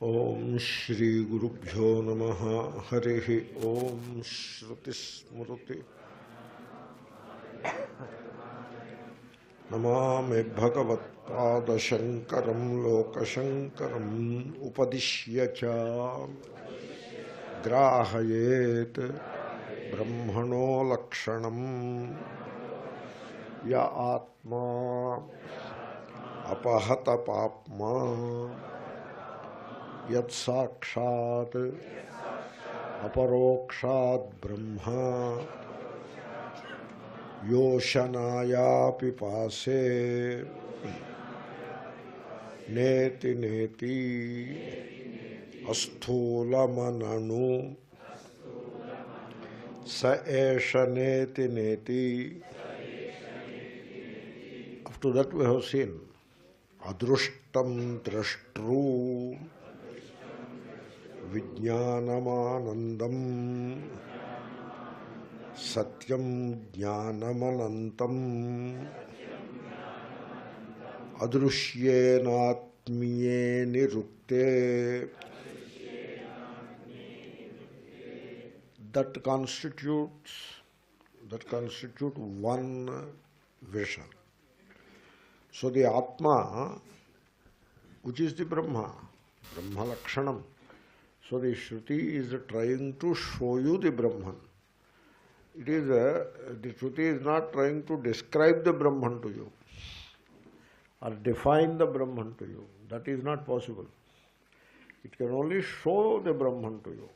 Om Shri Gurubhyo Namaha Harihi Om Shruti Smruti Namami Bhagavat Pada Shankaram Lokashankaram Upadishyacha Grahayet Brahmano Lakshanam Ya Atma Apahata Papma Yat Sakshat Aparokshat Brahma Yoshanaya Pipase Neti Neti Asthula Mananu Sa Esha Neti Neti. Up to that we have seen Adrushtam Drashtru Vijnanamanandam Satyam Jnanamanantam Adrushyenatmiye Nirukte. That constitute one vision. So the Atma, which is the Brahma Lakshanam. So the Shruti is trying to show you the Brahman. It is the Shruti is not trying to describe the Brahman to you or define the Brahman to you. That is not possible. It can only show the Brahman to you.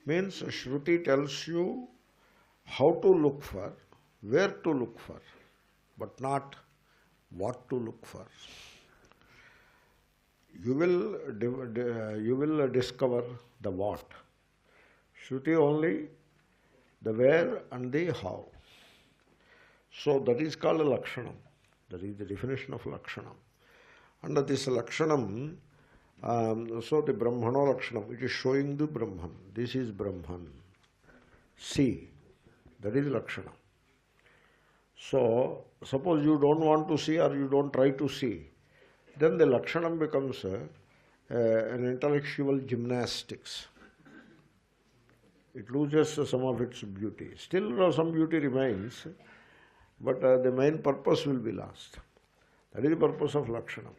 Means Shruti tells you how to look for, where to look for, but not what to look for. You will discover the what. Shruti only the where and the how. So that is called a Lakshanam. That is the definition of Lakshanam. Under this Lakshanam, so the Brahmano Lakshanam, it is showing the Brahman. This is Brahman. See, that is Lakshanam. So, suppose you don't want to see or you don't try to see, then the Lakshanam becomes an intellectual gymnastics. It loses some of its beauty. Still some beauty remains, but the main purpose will be lost. That is the purpose of Lakshanam.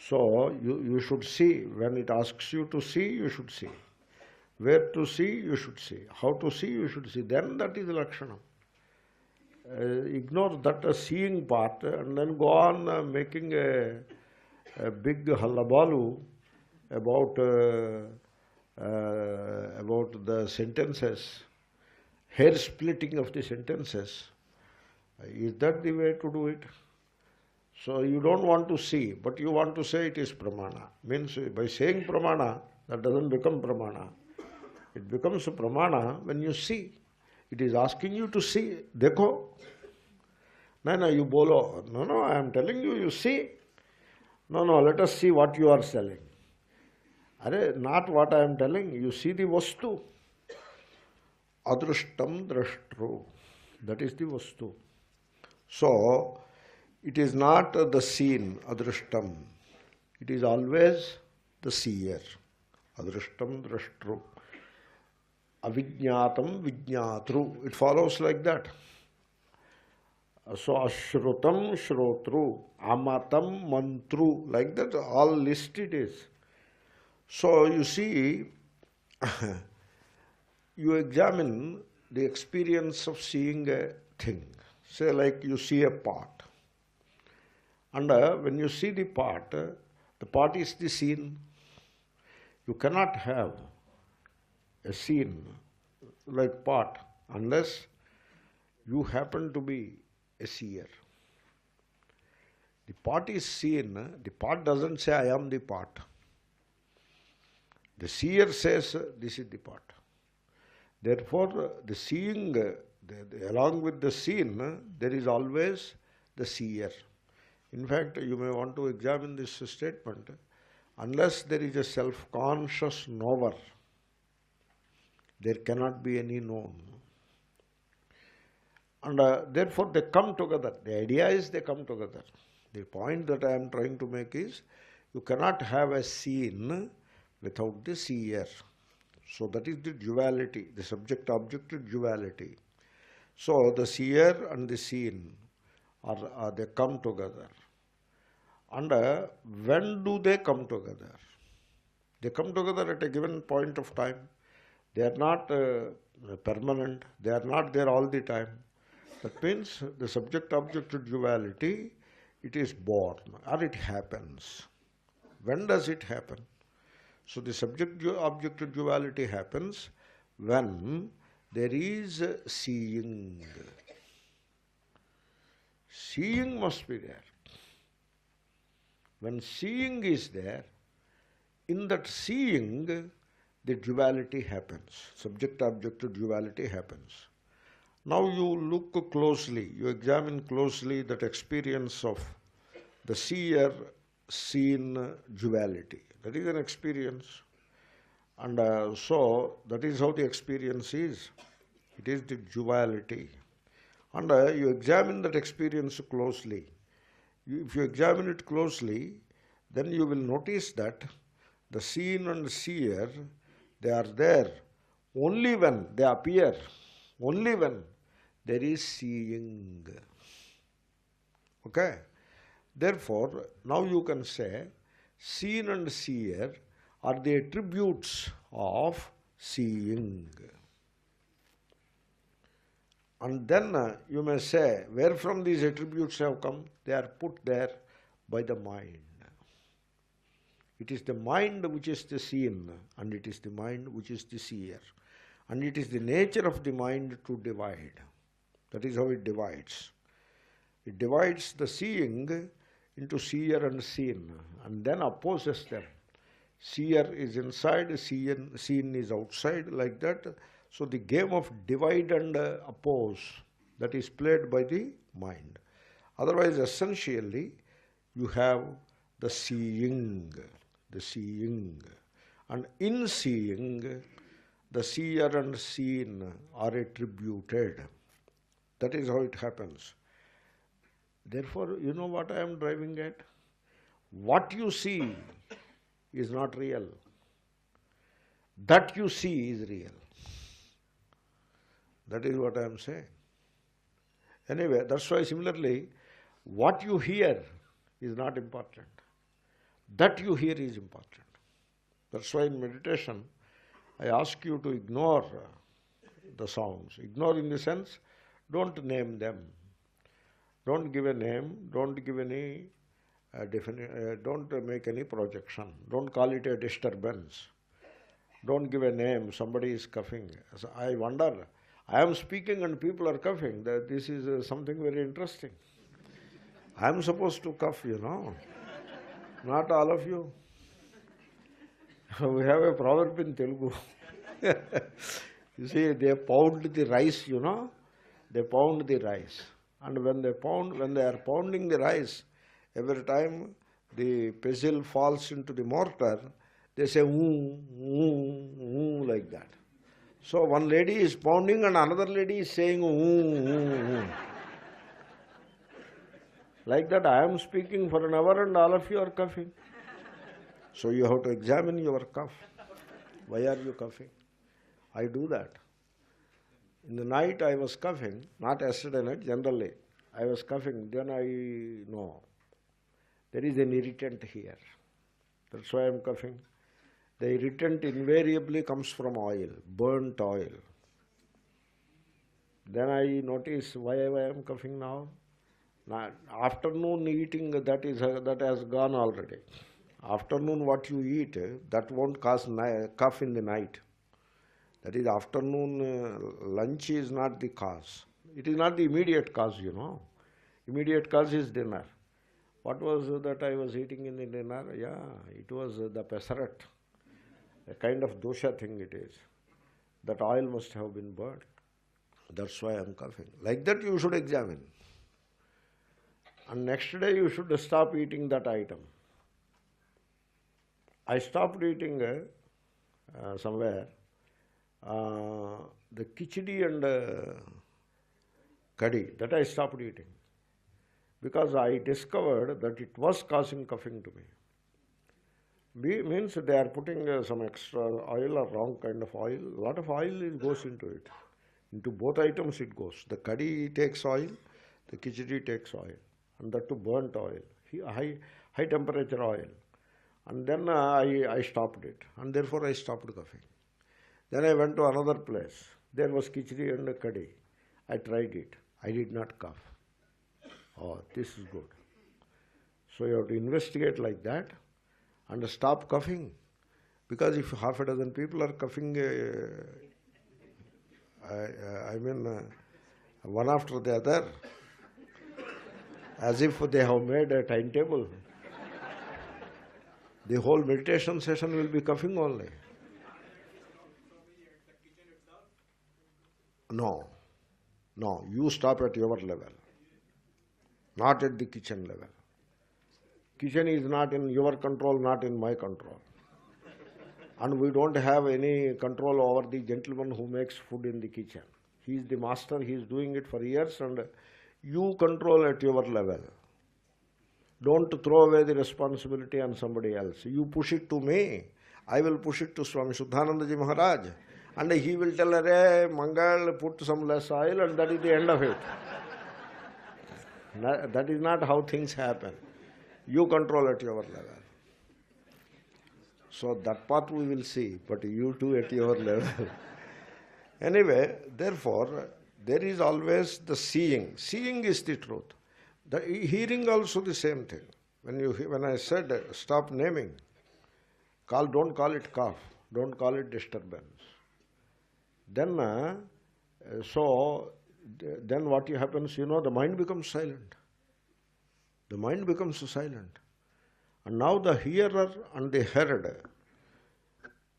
So, you should see. When it asks you to see, you should see. Where to see, you should see. How to see, you should see. Then that is Lakshanam. Ignore that seeing part and then go on making a big hallabaloo about the sentences, hair splitting of the sentences. Is that the way to do it? So you don't want to see, but you want to say it is pramana. Means by saying pramana, that doesn't become pramana. It becomes a pramana when you see. It is asking you to see. Dekho. No, you bolo. No, I am telling you, you see. No, let us see what you are selling. Not what I am telling. You see the vastu. Adrushtam drashtru. That is the vastu. So, it is not the seen, adrushtam. It is always the seer. Adrushtam drashtru. Avijñātam vijñātru. It follows like that. So, ashrutam shrotru, amatam mantru, like that all listed is. So, you see, you examine the experience of seeing a thing. Say like you see a pot. And when you see the pot is the scene. You cannot have a scene like pot unless you happen to be a seer. The pot is seen. The pot doesn't say I am the pot. The seer says this is the pot. Therefore the seeing, along with the seen, there is always the seer. In fact, you may want to examine this statement. Unless there is a self-conscious knower, there cannot be any known. And therefore they come together. The idea is they come together. The point that I am trying to make is, you cannot have a scene without the seer. So that is the duality, the subject-object duality. So the seer and the seen they come together. And when do they come together? They come together at a given point of time. They are not permanent. They are not there all the time. That means the subject-object duality, it is born or it happens. When does it happen? So the subject-object duality happens when there is seeing. Seeing must be there. When seeing is there, in that seeing, the duality happens. Subject-object duality happens. Now you look closely, you examine closely that experience of the seer-seen duality. That is an experience. And so that is how the experience is. It is the duality. And you examine that experience closely. If you examine it closely, then you will notice that the seen and seer, they are there only when they appear, only when there is seeing. Okay? Therefore, now you can say, seen and seer are the attributes of seeing. And then you may say, where from these attributes have come? They are put there by the mind. It is the mind which is the seen, and it is the mind which is the seer. And it is the nature of the mind to divide. That is how it divides. It divides the seeing into seer and seen, and then opposes them. Seer is inside, seen is outside, like that. So the game of divide and oppose, that is played by the mind. Otherwise, essentially, you have the seeing. And in seeing, the seer and seen are attributed. That is how it happens. Therefore, you know what I am driving at? What you see is not real. That you see is real. That is what I am saying. Anyway, that's why similarly, what you hear is not important. That you hear is important. That's why in meditation, I ask you to ignore the sounds. Ignore in the sense, don't name them. Don't give a name, don't give any don't make any projection. Don't call it a disturbance. Don't give a name, somebody is coughing. So I wonder, I am speaking and people are coughing. That this is something very interesting. I am supposed to cough, you know. Not all of you. We have a proverb in Telugu. You see, they pound the rice, you know. They pound the rice. And when they are pounding the rice, every time the pestle falls into the mortar, they say, like that. So one lady is pounding and another lady is saying, Like that, I am speaking for an hour and all of you are coughing. So you have to examine your cough. Why are you coughing? I do that. In the night I was coughing, not yesterday night, generally. I was coughing, then I know there is an irritant here. That's why I am coughing. The irritant invariably comes from oil, burnt oil. Then I notice why I am coughing now. Afternoon eating, that has gone already. Afternoon what you eat, that won't cause cough in the night. That is, afternoon lunch is not the cause. It is not the immediate cause, you know. Immediate cause is dinner. What was that I was eating in the dinner? Yeah, it was the pesarat. A kind of dosha thing it is. That oil must have been burnt. That's why I am coughing. Like that you should examine. And next day you should stop eating that item. I stopped eating somewhere the khichdi and curry, that I stopped eating. Because I discovered that it was causing coughing to me. Means they are putting some extra oil or wrong kind of oil. A lot of oil goes into it. Into both items it goes. The curry takes oil, the khichdi takes oil, and that too burnt oil, high temperature oil. And then I stopped it, and therefore I stopped coughing. Then I went to another place. There was khichdi and curry. I tried it. I did not cough. Oh, this is good. So you have to investigate like that and stop coughing. Because if half a dozen people are coughing, one after the other, as if they have made a timetable, the whole meditation session will be coughing only. No, you stop at your level, not at the kitchen level. Kitchen is not in your control, not in my control. And we don't have any control over the gentleman who makes food in the kitchen. He is the master, he is doing it for years, and you control at your level. Don't throw away the responsibility on somebody else. You push it to me, I will push it to Swami Shuddhanandaji Maharaj. And he will tell her, hey, Mangal, put some less oil, and that is the end of it. That is not how things happen. You control at your level. So that part we will see, but you too at your level. Anyway, therefore, there is always the seeing. Seeing is the truth. The hearing also the same thing. When I said stop naming, don't call it cough, don't call it disturbance. Then, then what happens, the mind becomes silent. The mind becomes silent. And now the hearer and the heard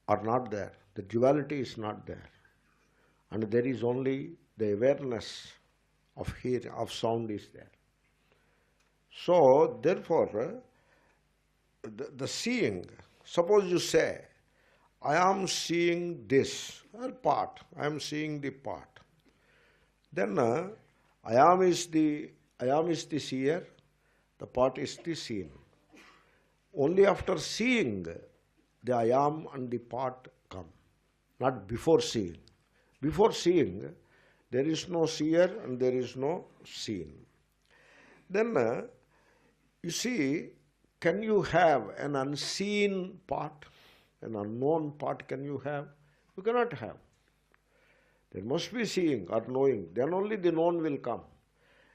are not there. The duality is not there. And there is only the awareness of hearing, of sound is there. So, therefore, the seeing, suppose you say, I am seeing this part, I am seeing the part. Then I am is the seer, the part is the seen. Only after seeing, the I am and the part come, not before seeing. Before seeing, there is no seer and there is no seen. Then, you see, can you have an unseen part, an unknown part can you have? You cannot have. There must be seeing or knowing, then only the known will come.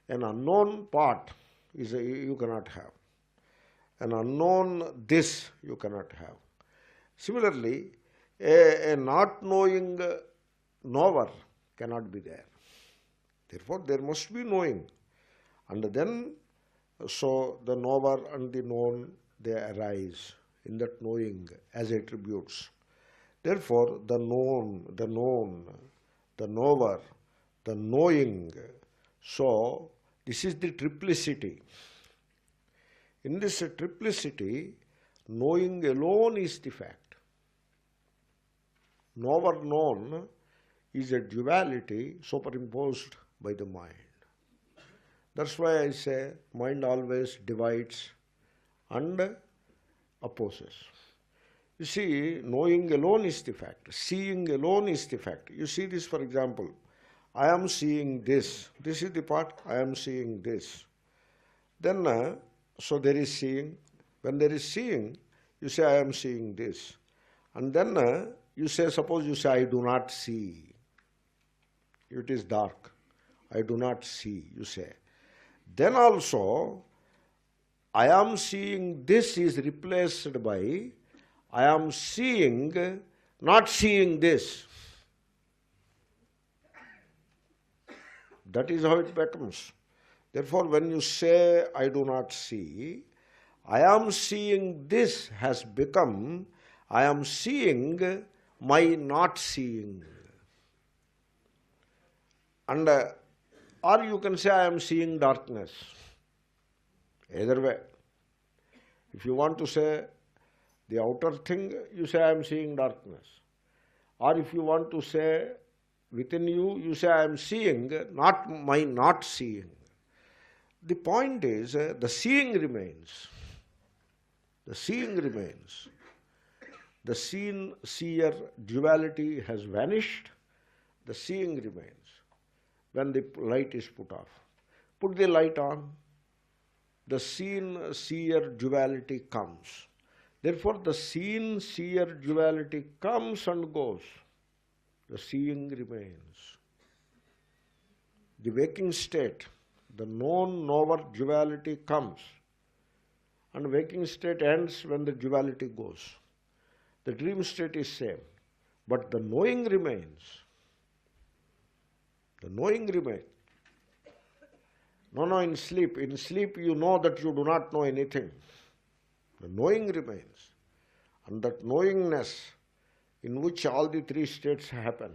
An unknown part you cannot have. An unknown this you cannot have. Similarly, a not knowing knower cannot be there. Therefore, there must be knowing. And then, so the knower and the known, they arise in that knowing as attributes. Therefore, the known, the knower, the knowing. So, this is the triplicity. In this triplicity, knowing alone is the fact. Knower known is a duality superimposed by the mind. That's why I say mind always divides and opposes. You see, knowing alone is the fact. Seeing alone is the fact. You see this, for example. I am seeing this. This is the part. I am seeing this. Then, so there is seeing. When there is seeing, you say, I am seeing this. And then you say, suppose you say, I do not see. It is dark. I do not see, you say. Then also, I am seeing this is replaced by I am seeing, not seeing this. That is how it becomes. Therefore, when you say, I do not see, I am seeing this has become, I am seeing my not seeing. And, or you can say, I am seeing darkness. Either way. If you want to say the outer thing, you say, I am seeing darkness. Or if you want to say within you, you say, I am seeing, not my not seeing. The point is, the seeing remains. The seeing remains. the seen-seer duality has vanished, the seeing remains. When the light is put off, put the light on, the seen-seer duality comes. Therefore, the seen-seer duality comes and goes. The seeing remains. The waking state, the known-knower duality comes, and waking state ends when the duality goes. The dream state is same, but the knowing remains. The knowing remains. No, in sleep you know that you do not know anything. The knowing remains. And that knowingness in which all the three states happen,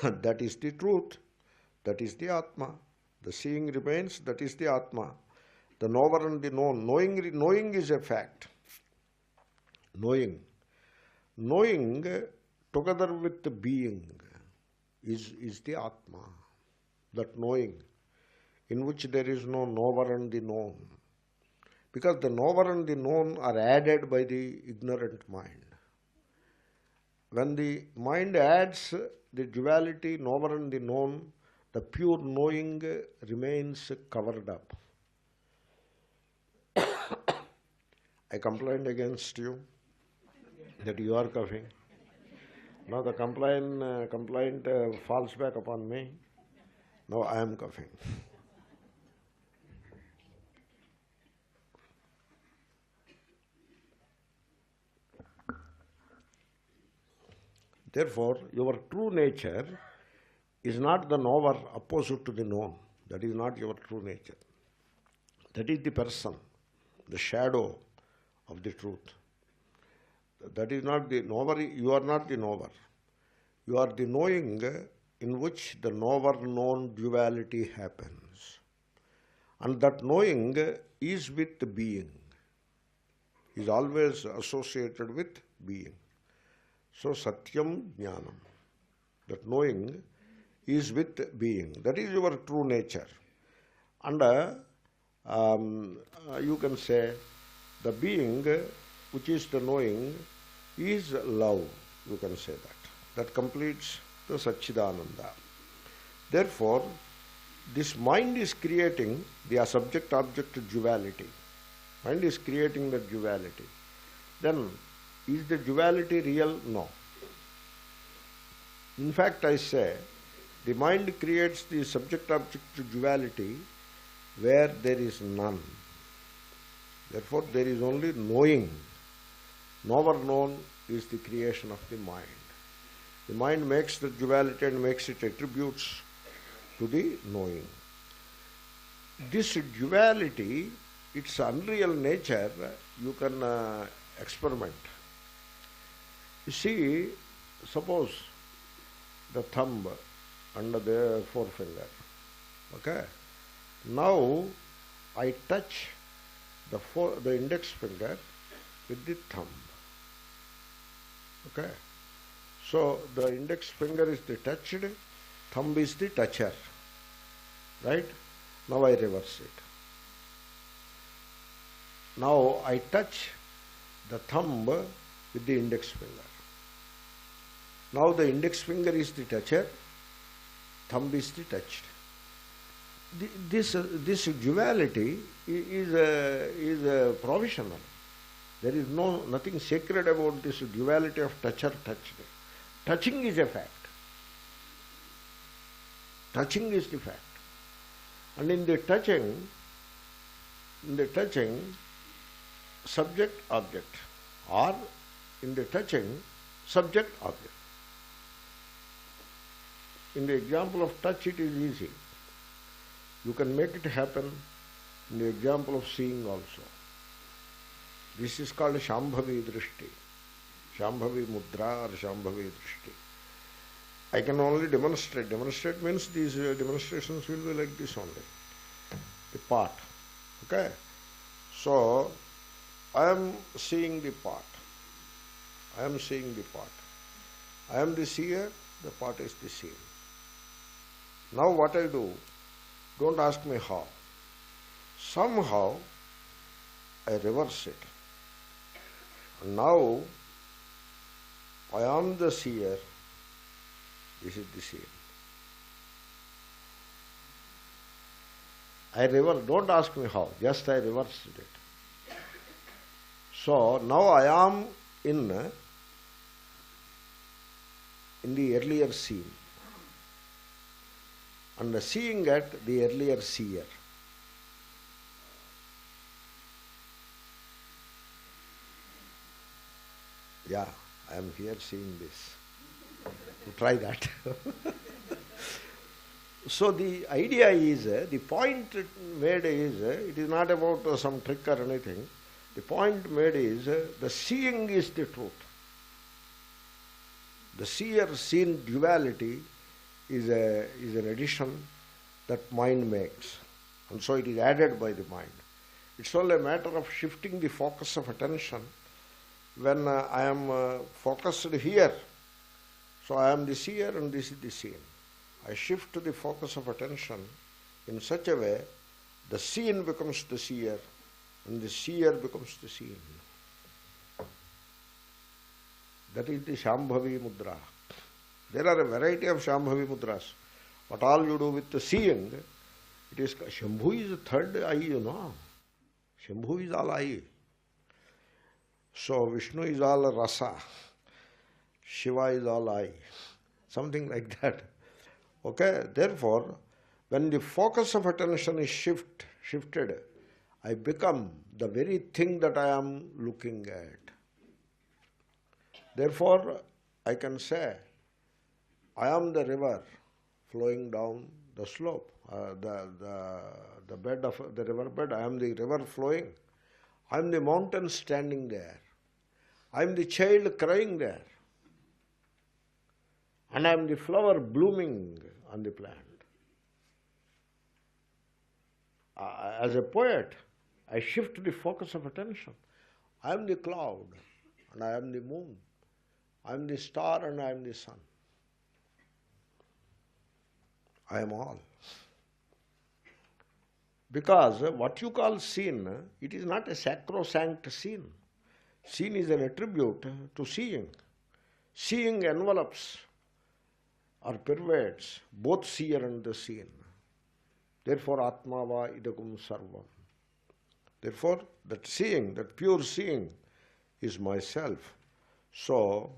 that is the truth, that is the Atma. The seeing remains, that is the Atma. The knower and the known. Knowing is a fact. Knowing together with the being is the Atma. That knowing, in which there is no knower and the known. Because the knower and the known are added by the ignorant mind. When the mind adds the duality, knower and the known, the pure knowing remains covered up. I complained against you that you are coughing. Now the complaint falls back upon me. Now I am coughing. Therefore, your true nature is not the knower opposite to the known. That is not your true nature. That is the person, the shadow of the truth. That is not the knower. You are not the knower. You are the knowing in which the knower-known duality happens. And that knowing is with the being, is always associated with being. So Satyam Jnanam, that knowing is with being. That is your true nature. And you can say the being, which is the knowing, is love. You can say that. That completes the Satchidananda. Therefore, this mind is creating the subject-object duality. Mind is creating the duality. Then, is the duality real? No. In fact, I say, the mind creates the subject-object duality where there is none. Therefore, there is only knowing. Knower known is the creation of the mind. The mind makes the duality and makes it attributes to the knowing. This duality, its unreal nature, you can experiment. You see, suppose the thumb under the forefinger. Okay? Now I touch the index finger with the thumb. Okay? So the index finger is the touched, thumb is the toucher. Right? Now I reverse it. Now I touch the thumb with the index finger. Now the index finger is the toucher, thumb is the touched. This duality is provisional. There is nothing sacred about this duality of toucher touched. Touching is a fact. Touching is the fact. And in the touching, subject object, or in the touching, subject object. In the example of touch, it is easy. You can make it happen in the example of seeing also. This is called Shambhavi Drishti. Shambhavi Mudra or Shambhavi Drishti. I can only demonstrate. Demonstrate means these demonstrations will be like this only. The part. Okay? So, I am seeing the part. I am seeing the part. I am the seer, the part is the seen. Now what I do, don't ask me how. Somehow I reverse it. And now I am the seer, this is the scene. Don't ask me how, just I reversed it. So now I am in the earlier scene and seeing at the earlier seer. Yeah, I am here seeing this. Try that. So the idea is, the point made is, it is not about some trick or anything. The point made is, the seeing is the truth. The seer-seen duality is an addition that mind makes. And so it is added by the mind. It's only a matter of shifting the focus of attention. When I am focused here, so I am the seer and this is the seen. I shift the focus of attention in such a way, the seen becomes the seer and the seer becomes the seen. That is the Shambhavi Mudra. There are a variety of Shambhavi Mudras. What all you do with the seeing, it is, Shambhu is the third eye, you know. Shambhu is all eye. So Vishnu is all rasa, Shiva is all eye, something like that. Okay, therefore, when the focus of attention is shifted, I become the very thing that I am looking at. Therefore, I can say, I am the river flowing down the slope, the bed of the river bed. I am the river flowing. I am the mountain standing there. I am the child crying there. And I am the flower blooming on the plant. As a poet, I shift the focus of attention. I am the cloud and I am the moon. I am the star and I am the sun. I am all. Because what you call seen, it is not a sacrosanct seen. Seen is an attribute to seeing. Seeing envelops or pervades both seer and the seen. Therefore, Atma va idagum sarvam. Therefore, that seeing, that pure seeing is myself. So,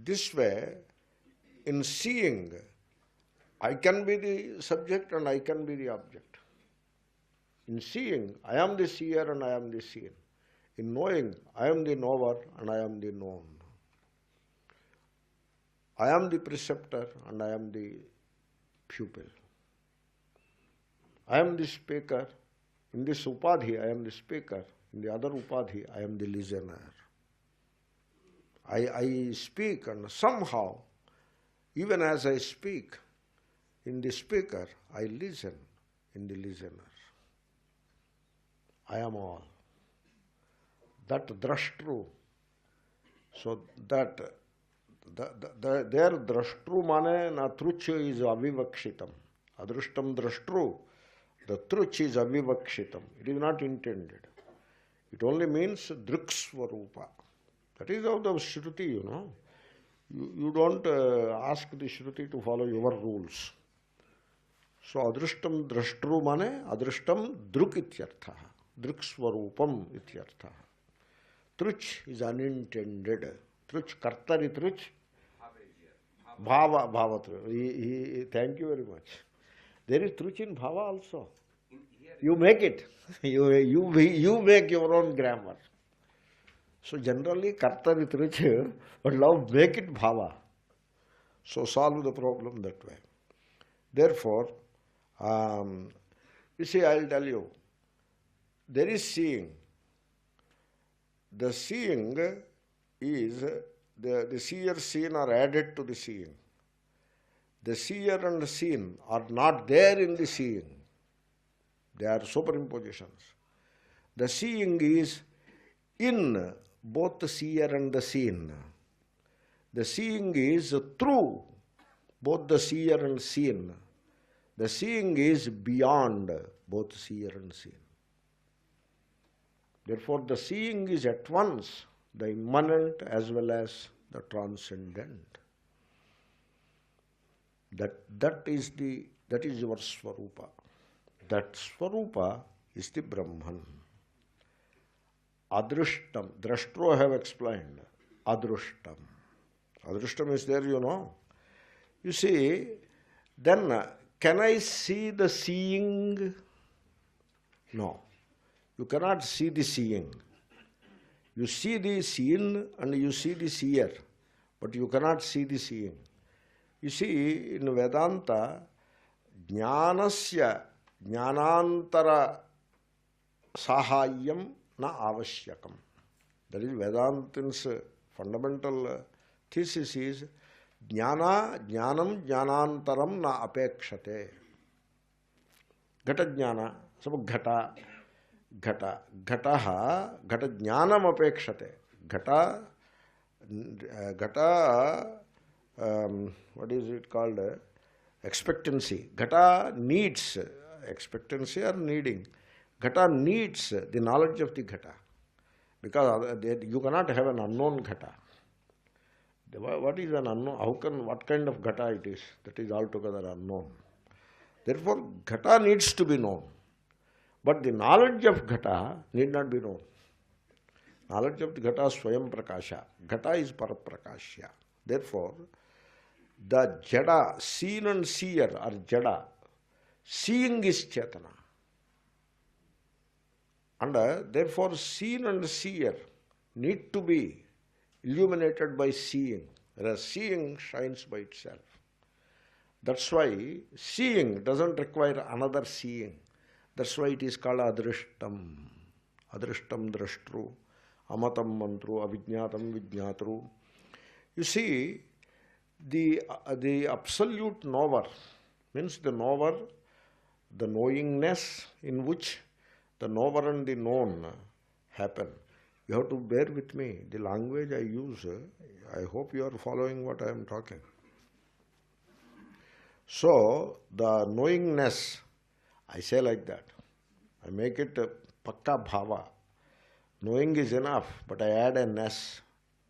this way, in seeing, I can be the subject and I can be the object. In seeing, I am the seer and I am the seen. In knowing, I am the knower and I am the known. I am the preceptor and I am the pupil. I am the speaker. In this upadhi, I am the speaker. In the other upadhi, I am the listener. I speak and somehow, even as I speak, in the speaker, I listen in the listener. I am all. That drashtru. So that their drashtru mane na truch is avivakshitam. Adrushtam drashtru. The truch is avivakshitam. It is not intended. It only means driksvarupa. That is how the Shruti, you know. You don't ask the Shruti to follow your rules. So adrushtam drashtru mane adrushtam druk ityartha. Driksvarupam ityartha. Truch is unintended. Truch, kartari truch. Bhava truch. Thank you very much. There is truch in bhava also. You make it. You make your own grammar. So generally, kartari truch, but now make it bhava. So solve the problem that way. Therefore, you see, I will tell you, there is seeing. The seeing is, the seer seen are added to the seeing. The seer and the seen are not there in the seeing. They are superimpositions. The seeing is in both the seer and the seen. The seeing is through both the seer and seen. The seeing is beyond both seer and seen. Therefore, the seeing is at once the immanent as well as the transcendent. That is your Swarupa. That Swarupa is the Brahman. Adrushtam. Drashtro I have explained. Adrushtam. Adrushtam is there, you know. You see, then can I see the seeing? No. You cannot see the seeing. You see the seen and you see the seer, but you cannot see the seeing. You see, in Vedanta, jnanasya jnanantara sahayyam na avashyakam. That is Vedantin's fundamental thesis is jnanam jnanantaram na apekshate. Ghata jnana, suppose ghataha jnanam apekshate. Ghata what is it called? Expectancy. Ghata needs expectancy or needing. Ghata needs the knowledge of the ghata, because you cannot have an unknown ghata. What is an unknown? What kind of ghata it is? That is altogether unknown. Therefore, ghata needs to be known, but the knowledge of ghata need not be known. Knowledge of the ghata swayam prakasha. Ghata is paraprakashya. Therefore, the jada, seen and seer are jada. Seeing is chetana. And therefore, seen and seer need to be illuminated by seeing, whereas seeing shines by itself. That's why seeing doesn't require another seeing. That's why it is called adrishtam. Adrishtam drashtru, amatam mantru, avijñatam vijñatru. You see, the absolute knower means the knower, the knowingness in which the knower and the known happen. You have to bear with me. The language I use, I hope you are following what I am talking. So, the knowingness, I say like that. I make it pakka bhava. Knowing is enough, but I add an S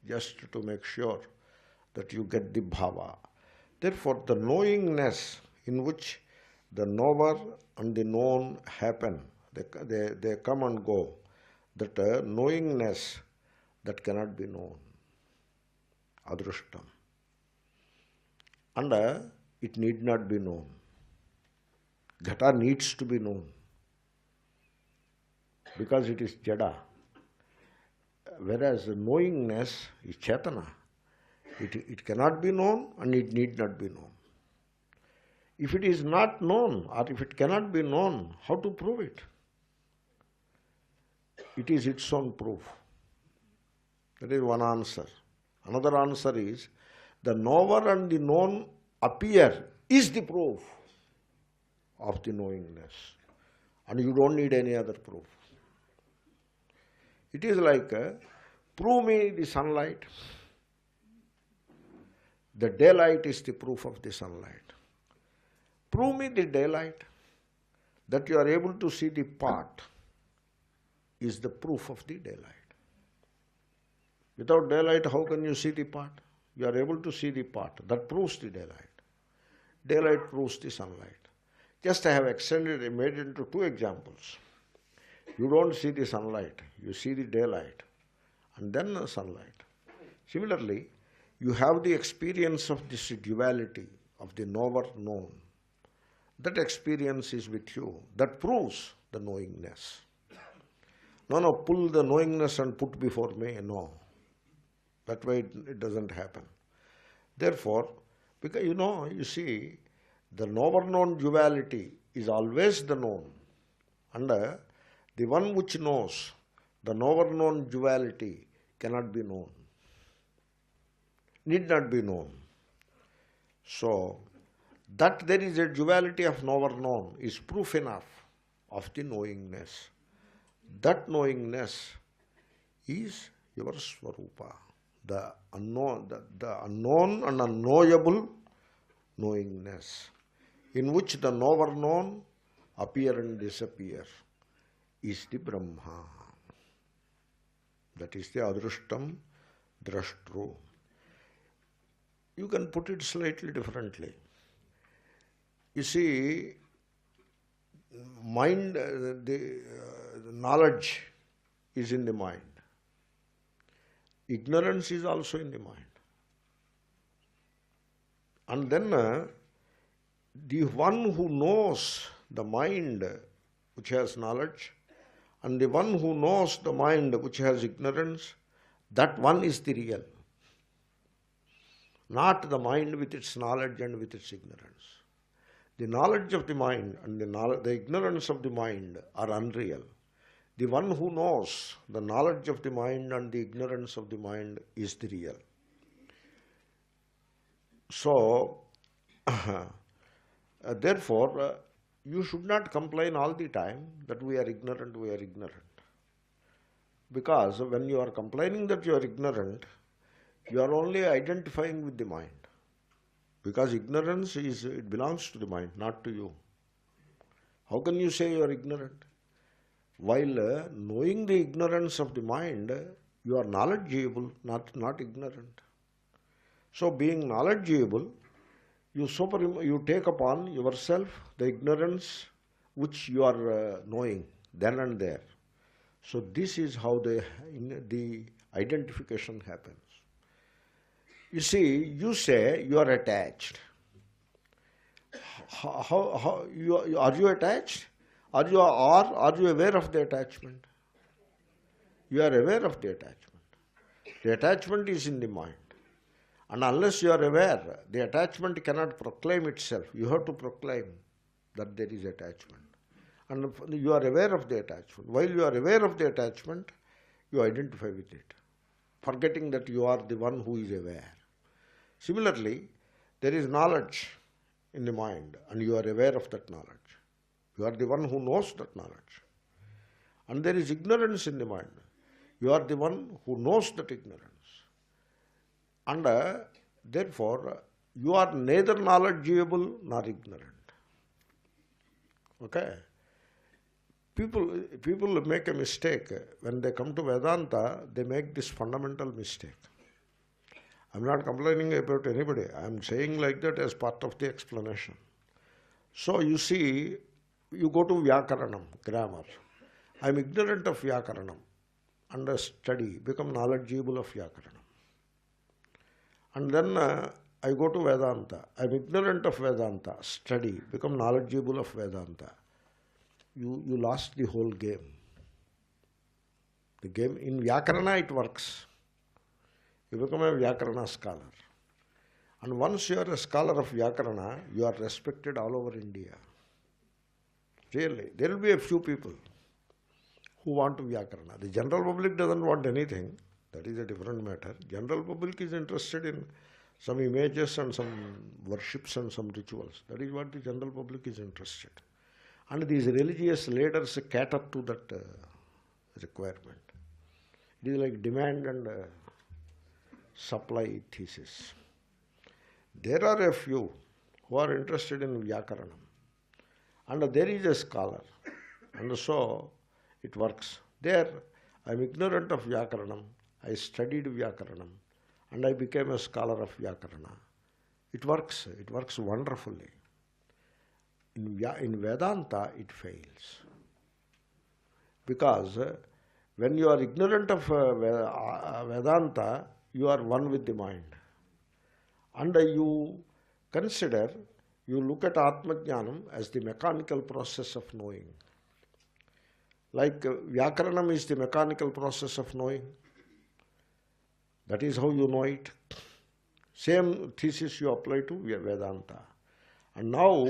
just to make sure that you get the bhava. Therefore, the knowingness in which the knower and the known happen, they come and go, that knowingness that cannot be known, adrushtam. And it need not be known. Ghata needs to be known, because it is jada. Whereas knowingness is chetana. It cannot be known and it need not be known. If it is not known or if it cannot be known, how to prove it? It is its own proof. That is one answer. Another answer is, the knower and the known appear is the proof of the knowingness. And you don't need any other proof. It is like, prove me the sunlight. The daylight is the proof of the sunlight. Prove me the daylight. That you are able to see the part is the proof of the daylight. Without daylight, how can you see the part? You are able to see the part. That proves the daylight. Daylight proves the sunlight. Just I have extended and made it into two examples. You don't see the sunlight. You see the daylight. And then the sunlight. Similarly, you have the experience of this duality of the knower-known. That experience is with you. That proves the knowingness. No, pull the knowingness and put before me. No. That way it doesn't happen. Therefore, because you see, the knower-known duality is always the known. And the one which knows, the knower-known duality cannot be known. Need not be known. So, that there is a duality of knower-known is proof enough of the knowingness. That knowingness is your Swarupa, the unknown and unknowable knowingness, in which the knower-known appear and disappear, is the Brahma. That is the adrushtam drashtru. You can put it slightly differently. You see, mind, the knowledge is in the mind. Ignorance is also in the mind. And then the one who knows the mind which has knowledge and the one who knows the mind which has ignorance, that one is the real. Not the mind with its knowledge and with its ignorance. The knowledge of the mind and the ignorance of the mind are unreal. The one who knows the knowledge of the mind and the ignorance of the mind is the real. So, therefore, you should not complain all the time that we are ignorant, we are ignorant. Because when you are complaining that you are ignorant, you are only identifying with the mind. Because ignorance it belongs to the mind, not to you. How can you say you are ignorant? While knowing the ignorance of the mind, you are knowledgeable, not ignorant. So being knowledgeable, you take upon yourself the ignorance which you are knowing then and there. So this is how the identification happens. You see, you say you are attached. Are you attached? Are you aware of the attachment? You are aware of the attachment. The attachment is in the mind. And unless you are aware, the attachment cannot proclaim itself. You have to proclaim that there is attachment. And you are aware of the attachment. While you are aware of the attachment, you identify with it, forgetting that you are the one who is aware. Similarly, there is knowledge in the mind, and you are aware of that knowledge. You are the one who knows that knowledge. And there is ignorance in the mind. You are the one who knows that ignorance. And therefore, you are neither knowledgeable nor ignorant. Okay? People make a mistake. When they come to Vedanta, they make this fundamental mistake. I'm not complaining about anybody. I'm saying like that as part of the explanation. So you see, you go to Vyakaranam, grammar. I'm ignorant of Vyakaranam. And study, become knowledgeable of Vyakaranam. And then I go to Vedanta. I'm ignorant of Vedanta. Study, become knowledgeable of Vedanta. You lost the whole game. The game in Vyakarana it works. You become a Vyakarana scholar. And once you are a scholar of Vyakarana, you are respected all over India. Really. There will be a few people who want Vyakarana. The general public doesn't want anything. That is a different matter. General public is interested in some images and some worships and some rituals. That is what the general public is interested. And these religious leaders cater to that requirement. It is like demand and supply thesis. There are a few who are interested in Vyakaranam. And there is a scholar. And so it works. There, I am ignorant of Vyakaranam. I studied Vyakaranam. And I became a scholar of Vyakarana. It works. It works wonderfully. In Vedanta, it fails. Because when you are ignorant of Vedanta, you are one with the mind. And you look at Atmajnanam as the mechanical process of knowing. Like Vyakaranam is the mechanical process of knowing. That is how you know it. Same thesis you apply to Vedanta. And now,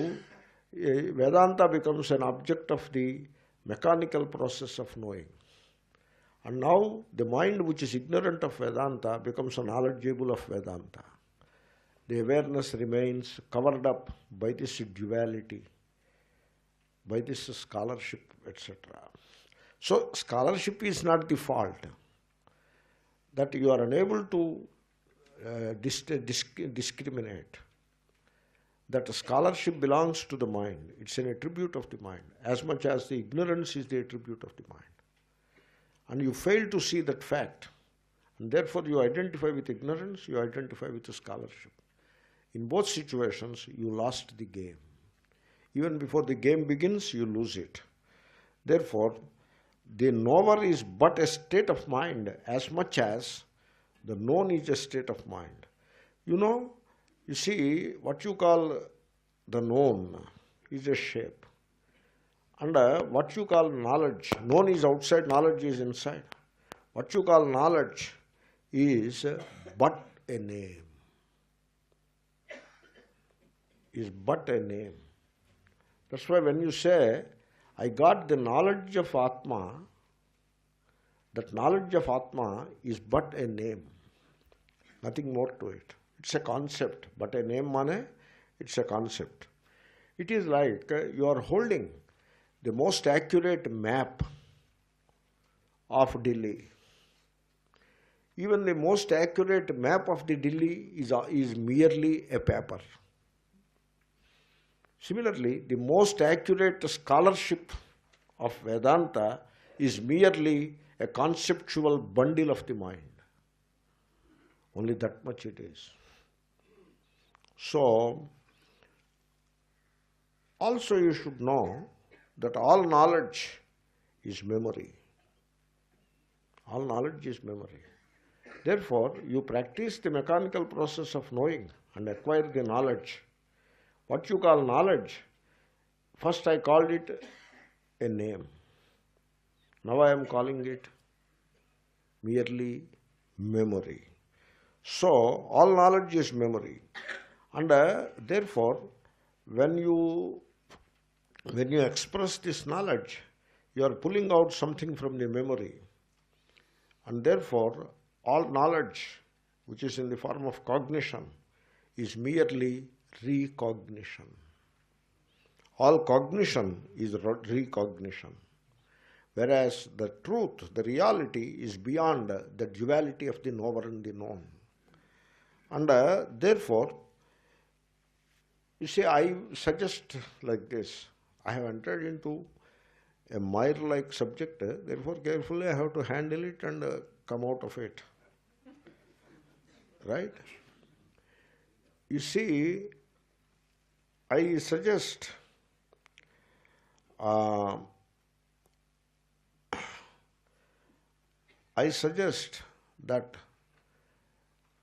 Vedanta becomes an object of the mechanical process of knowing. And now, the mind which is ignorant of Vedanta becomes a knowledgeable of Vedanta. The awareness remains covered up by this duality, by this scholarship, etc. So, scholarship is not the fault. That you are unable to discriminate. That scholarship belongs to the mind. It's an attribute of the mind, as much as the ignorance is the attribute of the mind. and you fail to see that fact. And therefore you identify with ignorance, you identify with scholarship. In both situations, you lost the game. Even before the game begins, you lose it. Therefore, the knower is but a state of mind as much as the known is a state of mind. You see, what you call the known is a shape. And what you call knowledge, known is outside, knowledge is inside. What you call knowledge is but a name. Is but a name. That's why when you say, I got the knowledge of Atma, that knowledge of Atma is but a name. Nothing more to it. It's a concept. But a name mane, it's a concept. It is like you are holding the most accurate map of Delhi. Even the most accurate map of the Delhi is merely a paper. Similarly, the most accurate scholarship of Vedanta is merely a conceptual bundle of the mind. Only that much it is. So, also you should know that all knowledge is memory. All knowledge is memory. Therefore, you practice the mechanical process of knowing and acquire the knowledge. What you call knowledge, first I called it a name. Now I am calling it merely memory. So, all knowledge is memory. And therefore, when you express this knowledge, you are pulling out something from the memory. And therefore, all knowledge, which is in the form of cognition, is merely recognition. All cognition is recognition. Whereas the truth, the reality, is beyond the duality of the knower and the known. And therefore, you see, I suggest like this. I have entered into a mire-like subject, therefore carefully I have to handle it and come out of it. Right? You see, I suggest that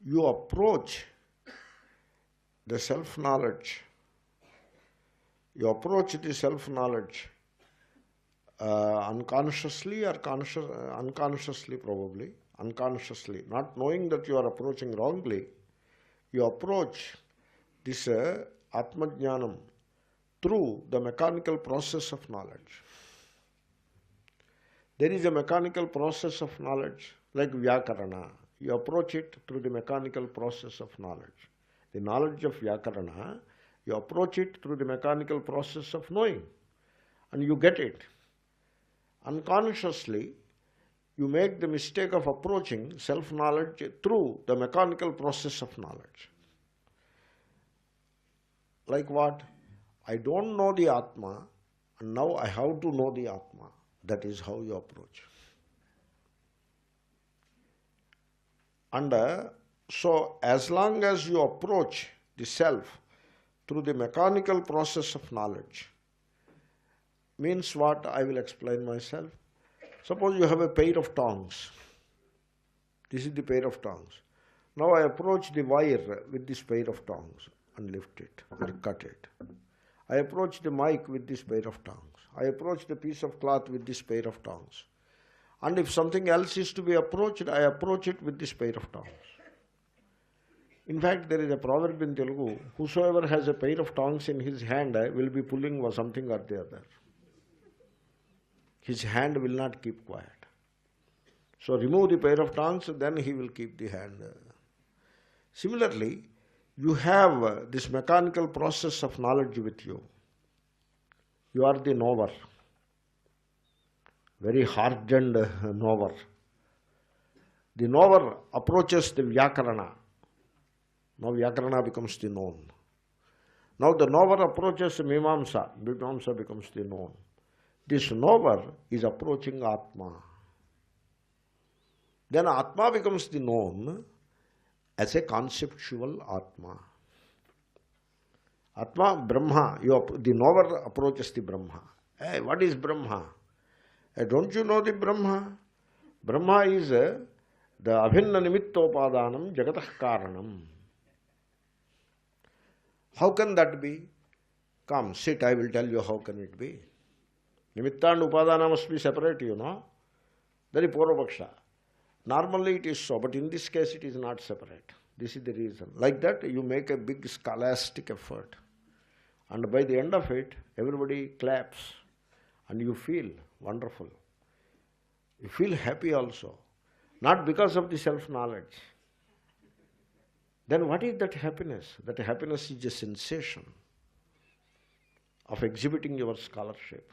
you approach the self-knowledge. You approach the self-knowledge unconsciously or unconsciously probably, unconsciously, not knowing that you are approaching wrongly. You approach this Atma-jnanam through the mechanical process of knowledge. There is a mechanical process of knowledge like Vyakarana. You approach it through the mechanical process of knowledge. The knowledge of Vyakarana, you approach it through the mechanical process of knowing, and you get it. Unconsciously, you make the mistake of approaching self-knowledge through the mechanical process of knowledge. Like what? I don't know the Atma, and now I have to know the Atma. That is how you approach. And so, as long as you approach the self through the mechanical process of knowledge, means what? I will explain myself. Suppose you have a pair of tongs. This is the pair of tongs. Now I approach the wire with this pair of tongs and lift it or cut it. I approach the mic with this pair of tongs. I approach the piece of cloth with this pair of tongs. And if something else is to be approached, I approach it with this pair of tongs. In fact, there is a proverb in Telugu, whosoever has a pair of tongs in his hand will be pulling something or the other. His hand will not keep quiet. So remove the pair of tongs, then he will keep the hand. Similarly, you have this mechanical process of knowledge with you. You are the knower, very hardened knower. The knower approaches the Vyakarana. Now Vyakarana becomes the known. Now the knower approaches Mimamsa. Mimamsa becomes the known. This knower is approaching Atma. then Atma becomes the known as a conceptual Atma. Atma, Brahma, the knower approaches the Brahma. Hey, what is Brahma? Hey, don't you know the Brahma? Brahma is the Abhinna Nimittopadanam Jagatah Karanam. How can that be? Come, sit, I will tell you how can it be. Nimitta and Upadana must be separate, you know. That is Purvapaksha. Normally it is so, but in this case it is not separate. This is the reason. Like that, you make a big scholastic effort. And by the end of it, everybody claps. And you feel wonderful. You feel happy also. Not because of the self-knowledge. Then what is that happiness? That happiness is a sensation of exhibiting your scholarship,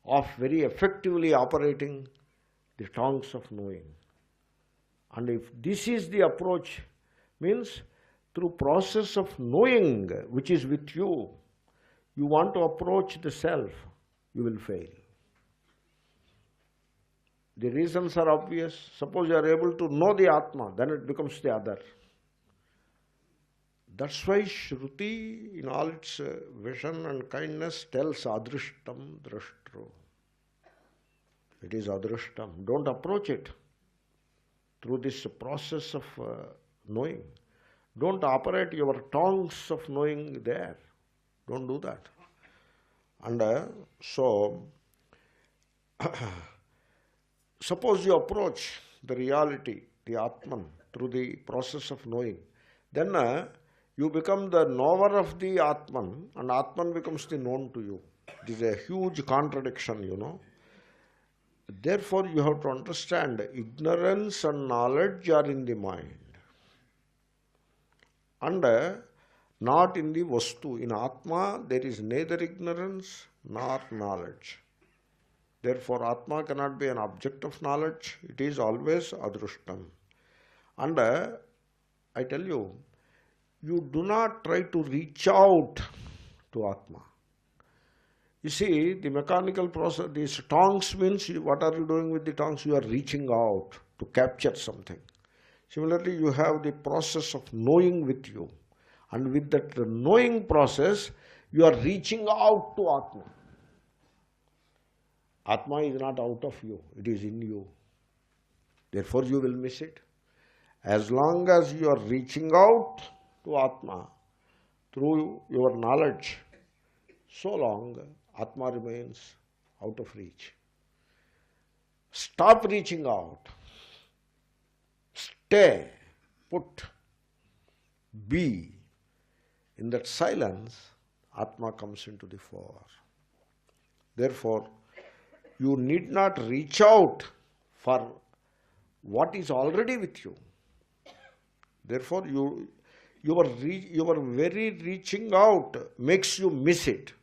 of very effectively operating the tongues of knowing. And if this is the approach, means through process of knowing which is with you, you want to approach the self, you will fail. The reasons are obvious. Suppose you are able to know the Atma, then it becomes the other. That's why Shruti, in all its vision and kindness, tells adrishtam drashtru. It is adrishtam. Don't approach it through this process of knowing. Don't operate your tongues of knowing there. Don't do that. And so, suppose you approach the reality, the Atman, through the process of knowing, then you become the knower of the Atman, and Atman becomes the known to you. It is a huge contradiction, you know. Therefore, you have to understand, ignorance and knowledge are in the mind. And not in the Vastu. In Atma, there is neither ignorance nor knowledge. Therefore, Atma cannot be an object of knowledge. It is always adrushtam. And I tell you, you do not try to reach out to Atma. You see, the mechanical process, these tongues means, what are you doing with the tongues? You are reaching out to capture something. Similarly, you have the process of knowing with you. And with that knowing process, you are reaching out to Atma. Atma is not out of you, it is in you. Therefore, you will miss it. As long as you are reaching out to Atma through your knowledge, so long Atma remains out of reach. Stop reaching out. Stay, put, be. In that silence, Atma comes into the fore. Therefore, you need not reach out for what is already with you. Therefore, your very reaching out makes you miss it.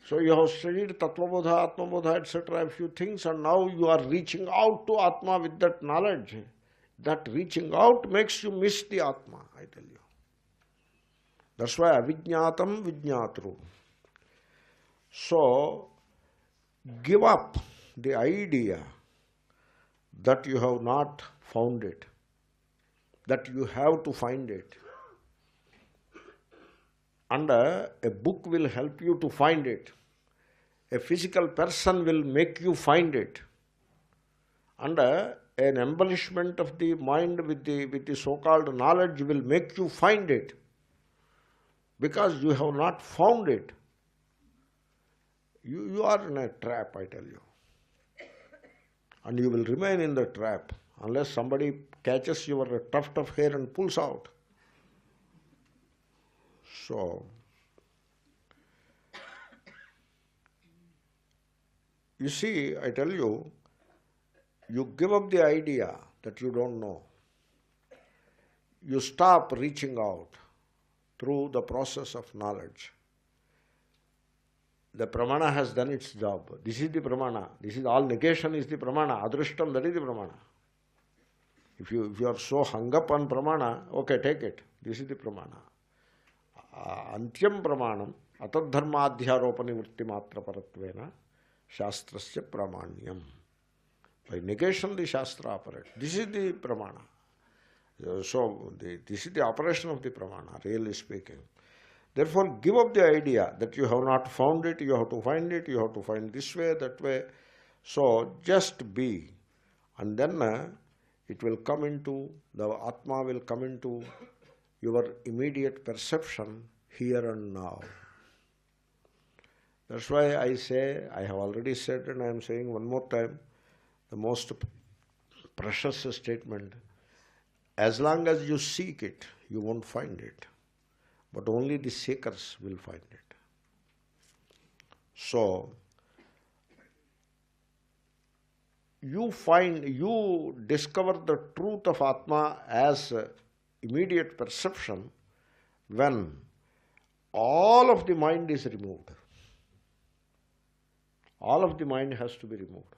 So you have studied Tattvabodha, Atmabodha, etc., a few things, and now you are reaching out to Atma with that knowledge. That reaching out makes you miss the Atma, I tell you. That's why avijñātam vijñātru. So, give up the idea that you have not found it, that you have to find it. And a book will help you to find it. A physical person will make you find it. And an embellishment of the mind with the so-called knowledge will make you find it. Because you have not found it. You are in a trap, I tell you. And you will remain in the trap unless somebody catches your tuft of hair and pulls out. So, you see, I tell you, you give up the idea that you don't know. You stop reaching out through the process of knowledge. The pramana has done its job. This is the pramana. This is all negation is the pramana. Adrishtam, that is the pramana. If you are so hung up on pramana, okay, take it. This is the pramana. Antyam pramanam atadharmadhyaropani vrittimatra paratvena shastrasya pramanyam. By negation the Shastra operates. This is the pramana. This is the operation of the pramana, really speaking. Therefore, give up the idea that you have not found it, you have to find it, you have to find this way, that way. So, just be. And then it will come into, the Atma will come into your immediate perception here and now. That's why I say, I have already said and I am saying one more time, the most precious statement, as long as you seek it, you won't find it. But only the seekers will find it. So, you discover the truth of Atma as immediate perception when all of the mind is removed. All of the mind has to be removed.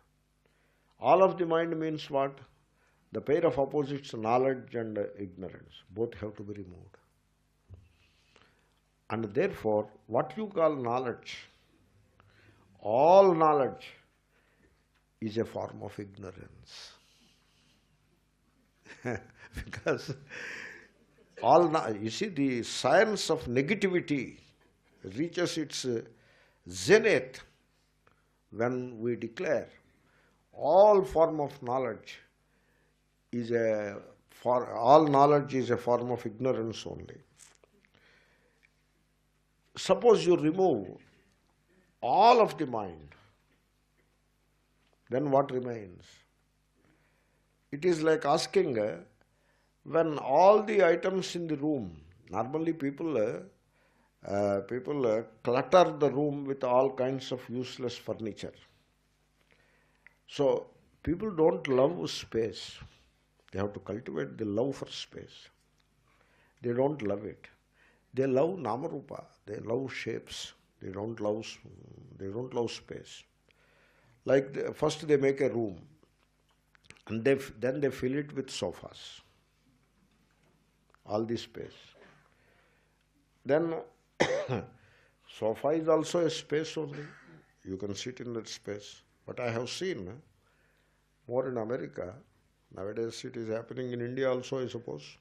All of the mind means what? The pair of opposites, knowledge and ignorance, both have to be removed. And therefore, what you call knowledge, all knowledge is a form of ignorance. Because you see, the science of negativity reaches its zenith when we declare all form of knowledge all knowledge is a form of ignorance only. Suppose you remove all of the mind, then what remains? It is like asking, when all the items in the room, normally people clutter the room with all kinds of useless furniture. So people don't love space. They have to cultivate the love for space. They don't love it. They love namarupa. They love shapes. They don't love space. Like first they make a room, and then they fill it with sofas. All this space. Then sofa is also a space only. You can sit in that space. But I have seen more in America. Nowadays it is happening in India also, I suppose.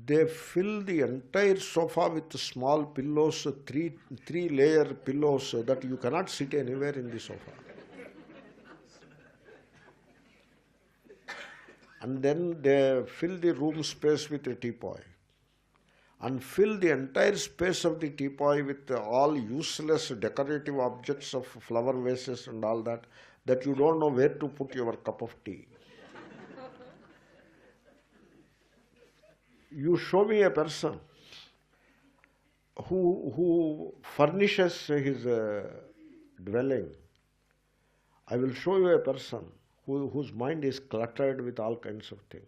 They fill the entire sofa with small pillows, three-layer pillows, so that you cannot sit anywhere in the sofa. And then they fill the room space with a teapot. And fill the entire space of the teapot with all useless decorative objects of flower vases and all that you don't know where to put your cup of tea. You show me a person who furnishes his dwelling. I will show you a person whose mind is cluttered with all kinds of things.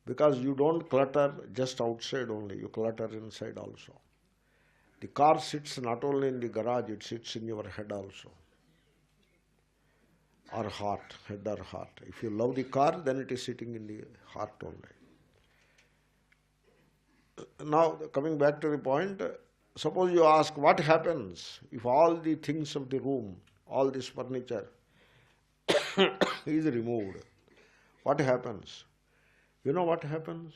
Because you don't clutter just outside only, you clutter inside also. The car sits not only in the garage, it sits in your head also. Or heart, head or heart. If you love the car, then it is sitting in the heart only. Now, coming back to the point, suppose you ask, what happens if all the things of the room, all this furniture is removed? What happens? You know what happens?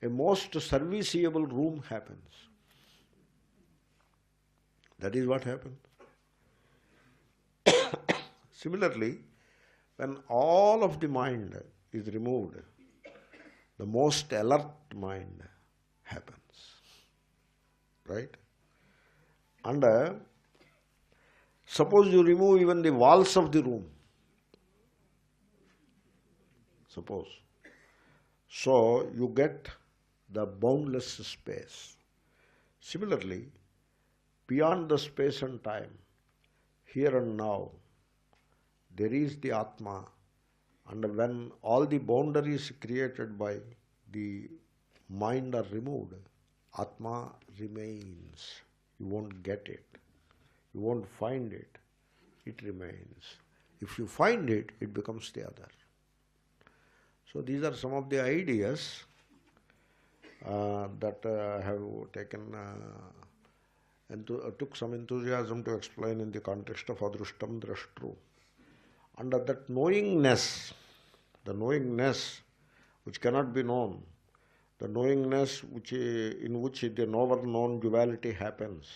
A most serviceable room happens. That is what happens. Similarly, when all of the mind is removed, the most alert mind happens. Right? And suppose you remove even the walls of the room. Suppose. So you get the boundless space. Similarly, beyond the space and time, here and now, there is the Atma, and when all the boundaries created by the mind are removed, Atma remains. You won't get it. You won't find it. It remains. If you find it, it becomes the other. So these are some of the ideas that I have taken took some enthusiasm to explain in the context of adrushtam drashtru. Under that knowingness, the knowingness which cannot be known, the knowingness in which the knower known duality happens,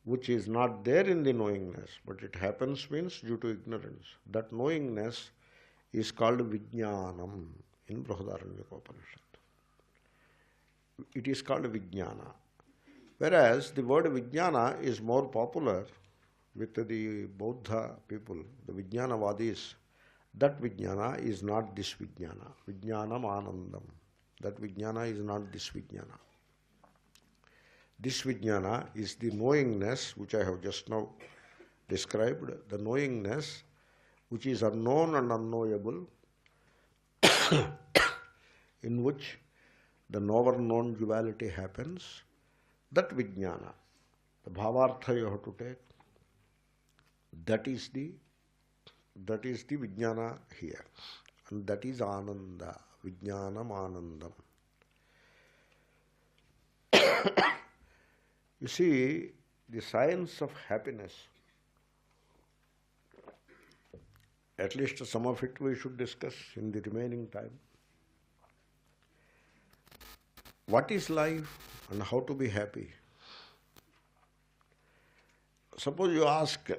which is not there in the knowingness, but it happens means due to ignorance. That knowingness is called vijnanam in Brihadaranyaka. It is called vijnana. Whereas the word vijnana is more popular with the Buddha people, the Vijnanavadis. That vijnana is not this vijnana. Vijnanam anandam. That vijnana is not this vijnana. This vijnana is the knowingness which I have just now described, the knowingness which is unknown and unknowable, in which the knower-known duality happens. That vijnana, the bhavartha you have to take, that is the vijnana here. And that is ananda, vijnanam anandam. You see, the science of happiness, at least some of it we should discuss in the remaining time. What is life and how to be happy? Suppose you ask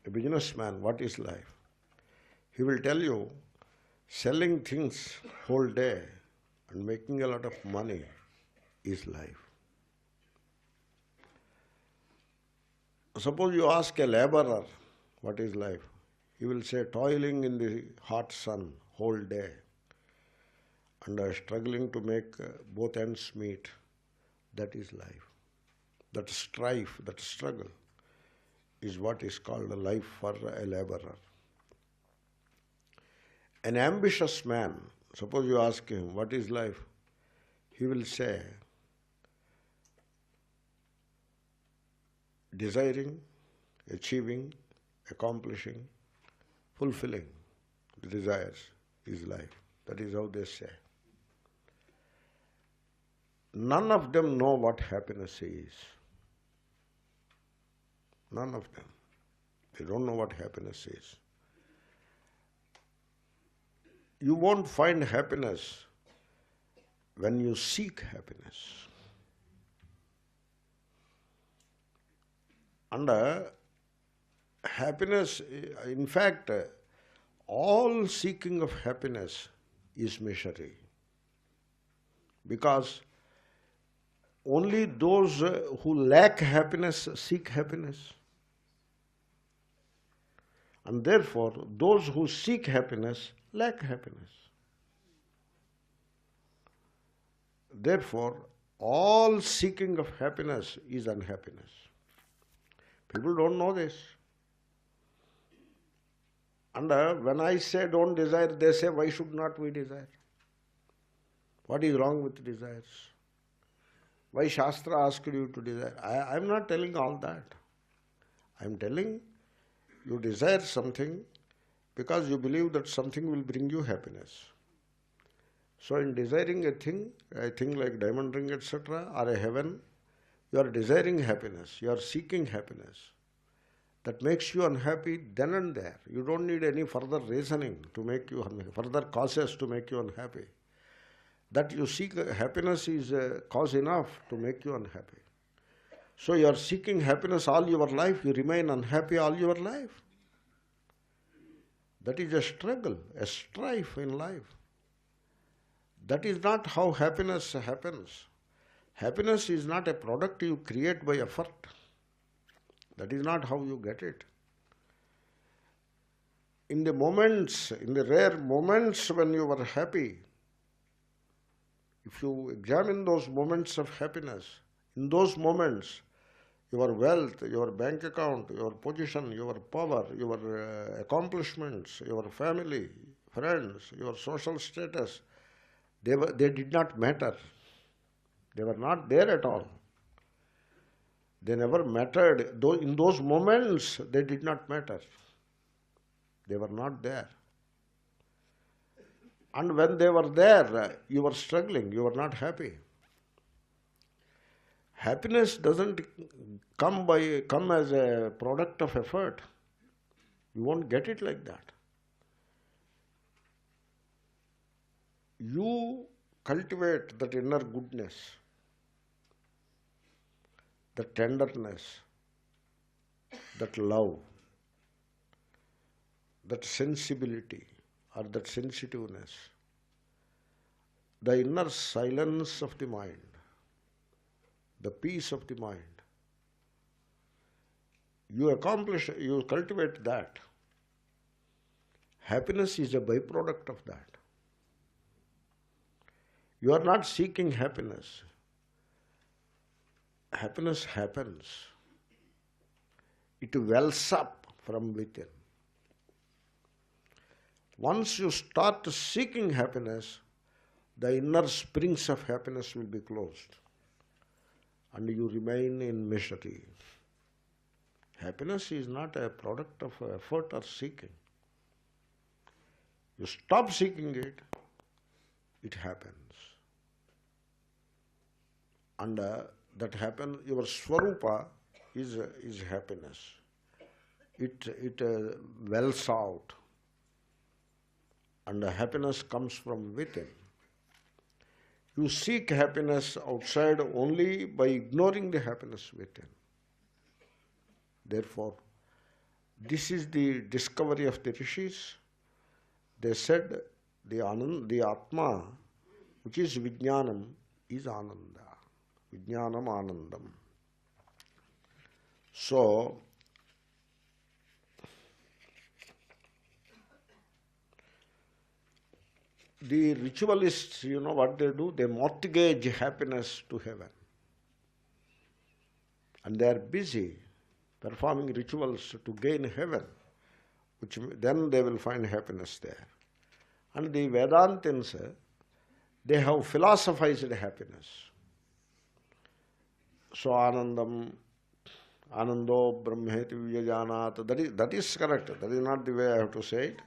a businessman, what is life? He will tell you, selling things whole day and making a lot of money is life. Suppose you ask a laborer, what is life? He will say, toiling in the hot sun whole day and struggling to make both ends meet. That is life. That strife, that struggle is what is called a life for a laborer. An ambitious man, suppose you ask him, what is life? He will say, desiring, achieving, accomplishing, fulfilling the desires is life. That is how they say. None of them know what happiness is. None of them. They don't know what happiness is. You won't find happiness when you seek happiness. And happiness, in fact, all seeking of happiness is misery. Because only those who lack happiness seek happiness. And therefore, those who seek happiness lack happiness. Therefore, all seeking of happiness is unhappiness. People don't know this. And when I say don't desire, they say, why should not we desire? What is wrong with desires? Why Shastra asked you to desire? I am not telling all that. I am telling you desire something because you believe that something will bring you happiness. So in desiring a thing like diamond ring, etc., or a heaven, you are desiring happiness, you are seeking happiness. That makes you unhappy then and there. You don't need any further reasoning to make you unhappy, further causes to make you unhappy. That you seek happiness is cause enough to make you unhappy. So you are seeking happiness all your life, you remain unhappy all your life. That is a struggle, a strife in life. That is not how happiness happens. Happiness is not a product you create by effort. That is not how you get it. In the moments, in the rare moments when you were happy, if you examine those moments of happiness, in those moments, your wealth, your bank account, your position, your power, your accomplishments, your family, friends, your social status, they did not matter. They were not there at all. They never mattered. Though in those moments, they did not matter. They were not there. And when they were there, you were struggling, you were not happy. Happiness doesn't come as a product of effort. You won't get it like that. You cultivate that inner goodness, that tenderness, that love, that sensibility or that sensitiveness, the inner silence of the mind, the peace of the mind. You cultivate that. Happiness is a byproduct of that. You are not seeking happiness. Happiness happens. It wells up from within. Once you start seeking happiness, the inner springs of happiness will be closed and you remain in misery. Happiness is not a product of effort or seeking. You stop seeking it, it happens. And that happens, your Swarupa is happiness. It wells out. And the happiness comes from within. You seek happiness outside only by ignoring the happiness within. Therefore, this is the discovery of the rishis. They said the Atma, which is Vijnanam, is Ananda. Vijnanam Anandam. So, the ritualists, you know what they do? They mortgage happiness to heaven. And they are busy performing rituals to gain heaven, which then they will find happiness there. And the Vedantins, they have philosophized happiness. So Anandam, Anando Brahmeti Vyajanat, that is correct. That is not the way I have to say it.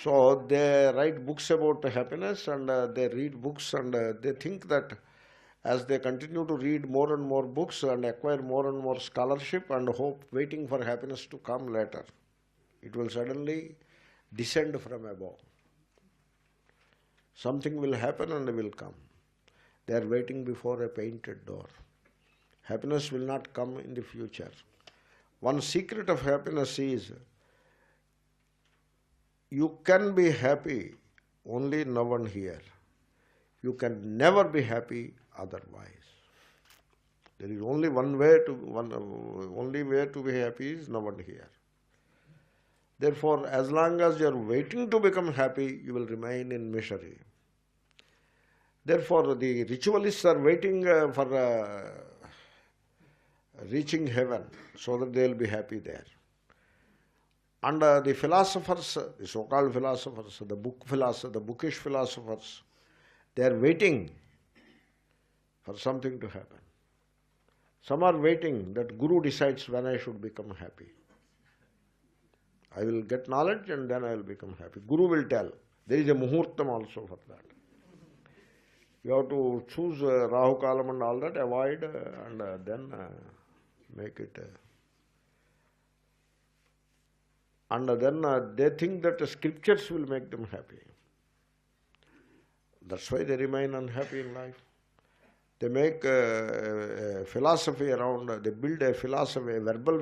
So they write books about happiness and they read books and they think that as they continue to read more and more books and acquire more and more scholarship and hope, waiting for happiness to come later, it will suddenly descend from above. Something will happen and will come. They are waiting before a painted door. Happiness will not come in the future. One secret of happiness is you can be happy only now and here. You can never be happy otherwise. There is only only way to be happy is now and here. Therefore, as long as you are waiting to become happy, you will remain in misery. Therefore, the ritualists are waiting for reaching heaven so that they will be happy there. And the philosophers, the so-called philosophers, the bookish philosophers, they are waiting for something to happen. Some are waiting that Guru decides when I should become happy. I will get knowledge and then I will become happy. Guru will tell. There is a muhurtam also for that. You have to choose Rahu Kalam and all that, avoid and then make it. And then they think that the scriptures will make them happy. That's why they remain unhappy in life. They make a philosophy around, they build a philosophy, a verbal